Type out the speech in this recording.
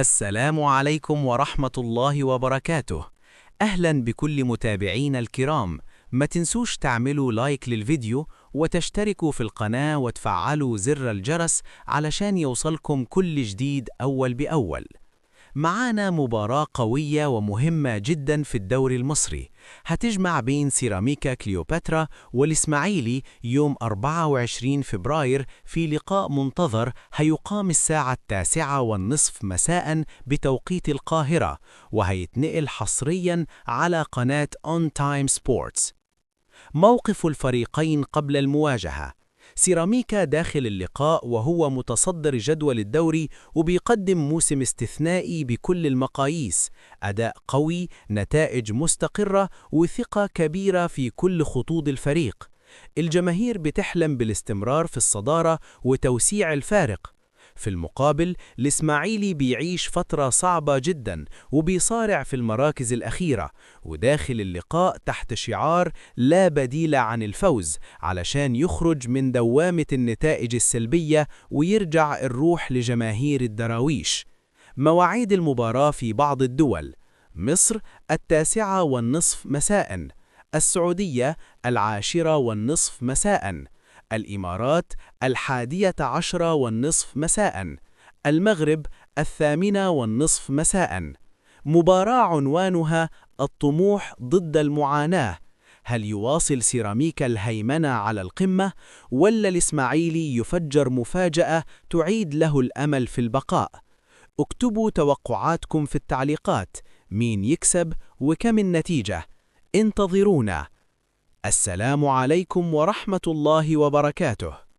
السلام عليكم ورحمة الله وبركاته. أهلا بكل متابعينا الكرام. ما تنسوش تعملوا لايك للفيديو وتشتركوا في القناة وتفعلوا زر الجرس علشان يوصلكم كل جديد أول بأول. معانا مباراة قوية ومهمة جدا في الدوري المصري، هتجمع بين سيراميكا كليوباترا والإسماعيلي يوم 24 فبراير في لقاء منتظر هيقام الساعة 9:30 مساء بتوقيت القاهرة، وهيتنقل حصريا على قناة On Time Sports. موقف الفريقين قبل المواجهة: سيراميكا داخل اللقاء وهو متصدر جدول الدوري وبيقدم موسم استثنائي بكل المقاييس، أداء قوي، نتائج مستقرة وثقة كبيرة في كل خطوط الفريق. الجماهير بتحلم بالاستمرار في الصدارة وتوسيع الفارق. في المقابل، الإسماعيلي بيعيش فترة صعبة جدا وبيصارع في المراكز الأخيرة، وداخل اللقاء تحت شعار لا بديل عن الفوز علشان يخرج من دوامة النتائج السلبية ويرجع الروح لجماهير الدراويش. مواعيد المباراة في بعض الدول: مصر 9:30 مساء، السعودية 10:30 مساء، الإمارات 11:30 مساء، المغرب 8:30 مساء. مباراة عنوانها الطموح ضد المعاناة. هل يواصل سيراميكا الهيمنة على القمة، ولا الإسماعيلي يفجر مفاجأة تعيد له الأمل في البقاء؟ اكتبوا توقعاتكم في التعليقات، مين يكسب وكم النتيجة؟ انتظرونا. السلام عليكم ورحمة الله وبركاته.